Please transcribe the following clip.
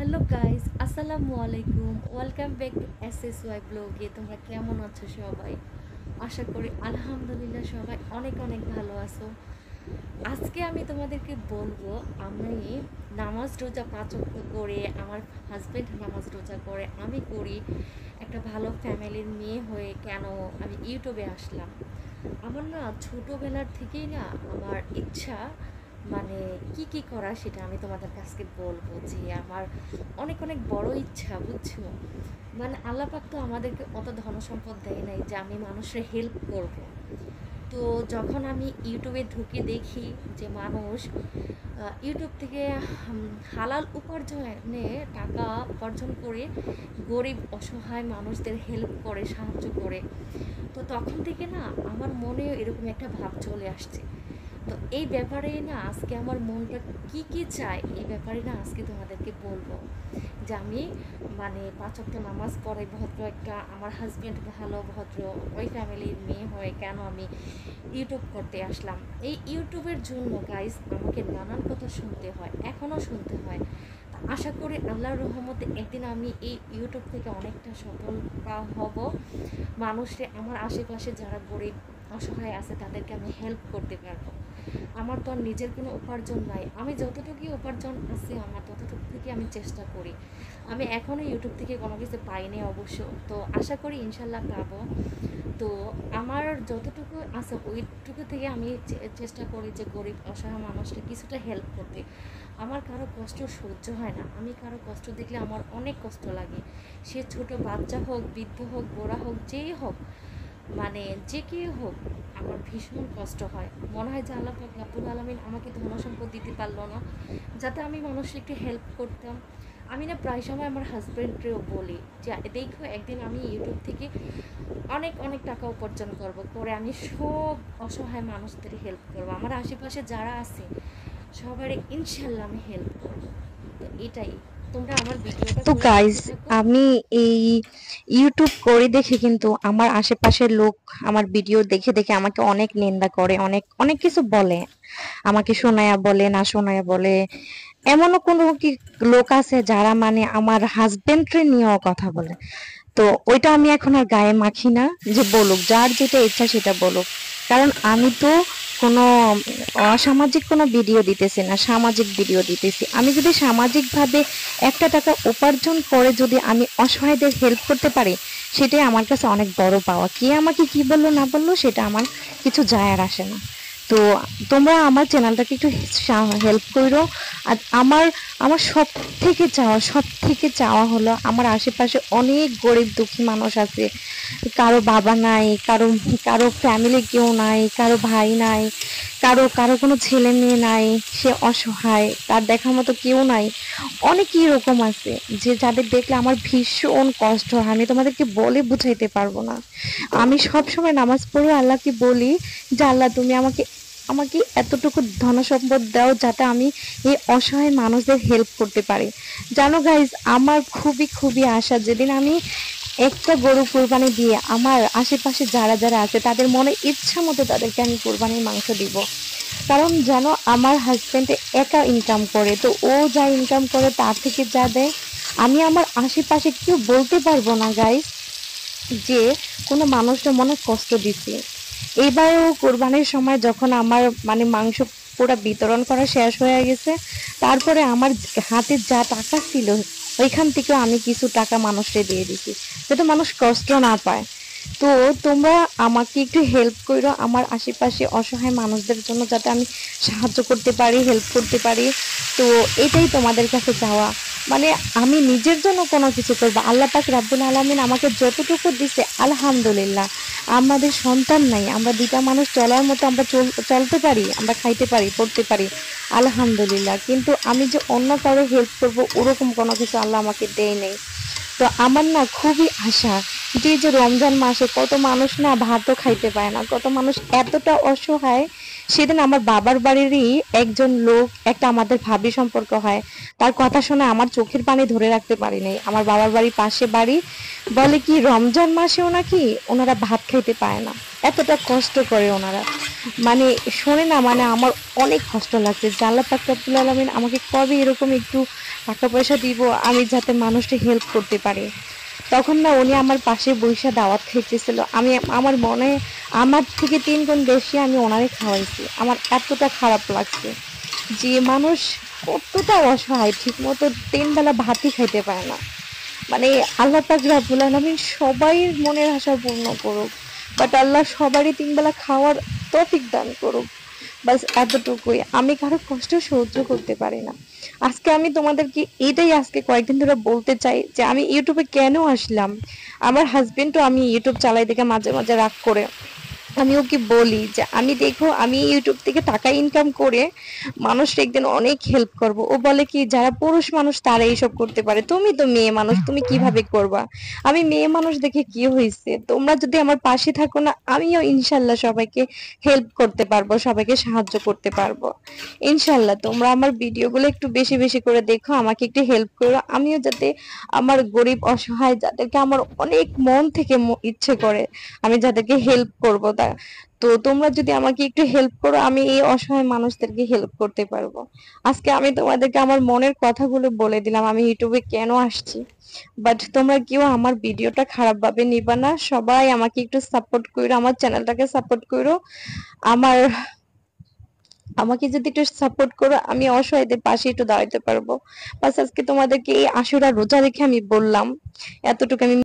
Hello guys, আসসালামু আলাইকুম। Welcome back to SSY ব্লগে। তোমরা কেমন আছো সবাই? আশা করি আলহামদুলিল্লাহ সবাই অনেক অনেক ভালো আছো। আজকে আমি তোমাদেরকে বলবো, আমি নামাজ রোজা 5 ওয়াক্ত করে, আমার হাজব্যান্ড নামাজ রোজা করে, আমি করি, একটা ভালো ফ্যামিলির মেয়ে হয়ে কেন আমি ইউটিউবে আসলাম। আমার না ছোটোবেলার থেকেই না আমার ইচ্ছা, মানে কি কি করা সেটা আমি তোমাদের কাছকে বলবো যে আমার অনেক অনেক বড় ইচ্ছা, বুঝছো? মানে আল্লাহ পাক তো আমাদেরকে অত ধনসম্পদ দেয় নাই যে আমি মানুষের হেল্প করব। তো যখন আমি ইউটিউবে ঢুকে দেখি যে মানুষ ইউটিউব থেকে হালাল উপার্জনে টাকা উপার্জন করে গরিব অসহায় মানুষদের হেল্প করে, সাহায্য করে, তো তখন থেকে না আমার মনেও এরকম একটা ভাব চলে আসছে। তো এই ব্যাপারে না আজকে আমার মনটা কি কি চায়, এই ব্যাপারে না আজকে তোমাদেরকে বলবো যে আমি মানে 5 ওয়াক্ত নামাজ পড়ে ভদ্র একটা, আমার হাজব্যান্ড ভালো ভদ্র, ওই ফ্যামিলির মেয়ে হয়ে কেন আমি ইউটিউব করতে আসলাম। এই ইউটিউবের জন্য গাইস আমাকে নানান কথা শুনতে হয়, এখনও শুনতে হয়। আশা করি আল্লাহর রহমতে একদিন আমি এই ইউটিউব থেকে অনেকটা সফল হব। মানুষের, আমার আশেপাশে যারা গরিব অসহায় আছে তাদেরকে আমি হেল্প করতে পারবো। আমার তো আর নিজের কোনো উপার্জন নাই, আমি যতটুকুই উপার্জন আছে আমার ততটুকু থেকে আমি চেষ্টা করি। আমি এখনও ইউটিউব থেকে কোনো কিছু পাইনি অবশ্য, তো আশা করি ইনশাল্লাহ পাবো। তো আমার যতটুকু আছে ওইটুকু থেকে আমি চেষ্টা করি যে গরিব অসহায় মানুষকে কিছুটা হেল্প করতে। আমার কারো কষ্ট সহ্য হয় না, আমি কারো কষ্ট দেখলে আমার অনেক কষ্ট লাগে। সে ছোট বাচ্চা হোক, বৃদ্ধ হোক, বুড়া হোক, যেই হোক, মানে যে কেউ হোক, আমার ভীষণ কষ্ট হয়। মনে হয় যে আল্লাহ পাক রব্বুল আলামিন আমাকে ধনসম্পদ দিতে পারলো না যাতে আমি মানুষকে একটু হেল্প করতাম। আমি না প্রায় সময় আমার হাজব্যান্ডকেও বলি যে দেখো একদিন আমি ইউটিউব থেকে অনেক অনেক টাকা উপার্জন করব, করে আমি সব অসহায় মানুষদের হেল্প করব, আমার আশেপাশে যারা আছে সবারই ইনশাল্লাহ আমি হেল্প করব। তো এটাই, তোমরা আমার ভিডিওটা তো পুরো গাইজ, দেখতে থাকো। আমি এই ইউটিউব করে দেখে কিন্তু আমার আশেপাশের লোক আমার ভিডিও দেখে দেখে আমাকে অনেক নিন্দা করে, অনেক অনেক কিছু বলে, আমাকে শোনায়া বলে, না শোনায়া বলে। এমনও কোনো কি লোক আছে যারা মানে আমার হাজবেন্ডকে নিয়েও কথা বলে। তো ওইটা আমি এখন আর গায়ে মাখি না, যে বলুক, যার যেটা ইচ্ছা সেটা বলুক। কারণ আমি তো কোনো অসামাজিক কোনো ভিডিও দিতেছি না, সামাজিক ভিডিও দিতেছি। আমি যদি সামাজিক ভাবে একটা টাকা উপার্জন করে যদি আমি অসহায়দের হেল্প করতে পারি, সেটাই আমার কাছে অনেক বড় পাওয়া। কে আমাকে কি বললো না বললো সেটা আমার কিছু যায় আর আসে না। তো তোমরা আমার চ্যানেলটাকে একটু হেল্প করো। আর আমার আমার সব থেকে চাওয়া হলো, আমার আশেপাশে অনেক গরিব দুঃখী মানুষ আছে। কারো বাবা নাই, কারো কারো ফ্যামিলি কেউ নাই, কারো ভাই নাই, কারো কারো কোনো ছেলে মেয়ে নাই, সে অসহায়, তার দেখার মতো কেউ নাই। অনেকই এরকম আছে যে যাদের দেখলে আমার ভীষণ কষ্ট হয়, আমি তোমাদেরকে বলে বুঝাইতে পারবো না। আমি সব সময় নামাজ পড়ে আল্লাহকে বলি যে আল্লাহ তুমি আমাকে আমাকে এতটুকু ধনসম্পদ দাও যাতে আমি এই অসহায় মানুষদের হেল্প করতে পারি। জানো গাইজ, আমার খুবই খুবই আশা যেদিন আমি একটা গরু কোরবানি দিয়ে আমার আশেপাশে যারা যারা আছে তাদের মনে ইচ্ছা মতো তাদেরকে আমি কোরবানির মাংস দিব। কারণ জানো, আমার হাজবেন্ড একা ইনকাম করে, তো ও যা ইনকাম করে তার থেকে যা দেয়, আমি আমার আশেপাশে কেউ বলতে পারবো না গাইজ যে কোনো মানুষের মনে কষ্ট দিছি। এইবারও কোরবানির সময় যখন আমার মানে মাংস পুরো বিতরণ করা শেষ হয়ে গেছে, তারপরে আমার হাতে যা টাকা ছিল ওইখান থেকে আমি কিছু টাকা মানুষকে দিয়ে দিছি যাতে মানুষ কষ্ট না পায়। তো তোমরা আমাকে একটু হেল্প করো আমার আশেপাশে অসহায় মানুষদের জন্য, যাতে আমি সাহায্য করতে পারি, হেল্প করতে পারি। তো এটাই তোমাদের কাছে চাওয়া। মানে আমি নিজের জন্য কোনো কিছু করবো, আল্লাহ পাক রাব্বুল আলামিন আমাকে যতটুকু দিছে আলহামদুলিল্লাহ। আমাদের সন্তান নাই, আমরা দুইটা মানুষ চলার মতো আমরা চলতে পারি, আমরা খাইতে পারি, পড়তে পারি, আলহামদুলিল্লাহ। কিন্তু আমি যে অন্য কারো হেল্প করব ওরকম কোনো কিছু আল্লাহ আমাকে দেয় নেই। তো আমার না খুবই আশা যে রমজান মাসে কত মানুষ না ভাতও খাইতে পায় না, কত মানুষ এতটা অসহায় সেদিন আমার বাবার বাড়িরই একজন লোক, একটা আমাদের ভাবি সম্পর্ক হয়, তার কথা শুনে আমার চোখের পানি ধরে রাখতে পারি নাই। আমার বাবার বাড়ির পাশে বাড়ি, বলে কি রমজান মাসেও নাকি ওনারা ভাত খাইতে পায় না, এতটা কষ্ট করে ওনারা। মানে শুনে না, মানে আমার অনেক কষ্ট লাগছে যে আল্লাহ পাক রব্বুল আলামিন আমাকে কবে এরকম একটু টাকা পয়সা দিব আমি যাতে মানুষকে হেল্প করতে পারি। তখন না উনি আমার পাশে বইসা দাওয়াত খাইতেছিল, আমি আমার মনে আমার থেকে 3 গুণ বেশি আমি ওনারে খাওয়াইছি। আমার এতটা খারাপ লাগছে যে মানুষ কতটা অসহায়, ঠিক মতো 3 বেলা ভাতই খাইতে পায় না। মানে আল্লাহ পাক রব্বুল আলামিন সবাই মনের আশা পূর্ণ করুক, বাট আল্লাহ সবারই 3 বেলা খাওয়ার তৌফিক দান করুক। বাস এতটুকুই, আমি কারো কষ্ট সহ্য করতে পারি না। আজকে আমি তোমাদেরকে এটাই আজকে কয়েকদিন ধরে বলতে চাই যে আমি ইউটিউবে কেন আসলাম। আমার হাজবেন্ডও আমি ইউটিউব চালাই দেখে মাঝে মাঝে রাগ করে। আমি ওকে বলি যে আমি দেখো আমি ইউটিউব থেকে টাকা ইনকাম করে মানুষকে একদিন অনেক হেল্প করব। ও বলে কি যারা পুরুষ মানুষ তারা এইসব করতে পারে, তুমি তো মেয়ে মানুষ, তুমি কিভাবে করবা। আমি মেয়ে মানুষ দেখে কি হয়েছে, তোমরা যদি আমার পাশে থাকো না, আমিও ইনশাল্লাহ সবাইকে হেল্প করতে পারবো, সবাইকে সাহায্য করতে পারবো ইনশাল্লাহ। তোমরা আমার ভিডিওগুলো একটু বেশি বেশি করে দেখো, আমাকে একটু হেল্প করো, আমিও যাতে আমার গরিব অসহায় যাদেরকে আমার অনেক মন থেকে ইচ্ছে করে আমি যাদেরকে হেল্প করব, তো তোমরা যদি আমাকে একটু হেল্প করো আমি এই অসহায় মানুষদেরকে হেল্প করতে পারবো। আজকে আমি তোমাদেরকে আমার মনের কথাগুলো বলে দিলাম আমি ইউটিউবে কেন আসছি। বাট তোমরা কেউ আমার ভিডিওটা খারাপ ভাবে নিবা না, সবাই আমাকে একটু সাপোর্ট করো, আমার চ্যানেলটাকে সাপোর্ট করো। আমার আমাকে যদি একটু সাপোর্ট করো আমি অসহায়দের পাশে একটু দাঁড়াতে পারবো। বাস আজকে তোমাদেরকে এই আশুরা রোজা রেখে আমি বললাম এতটুকু। আমি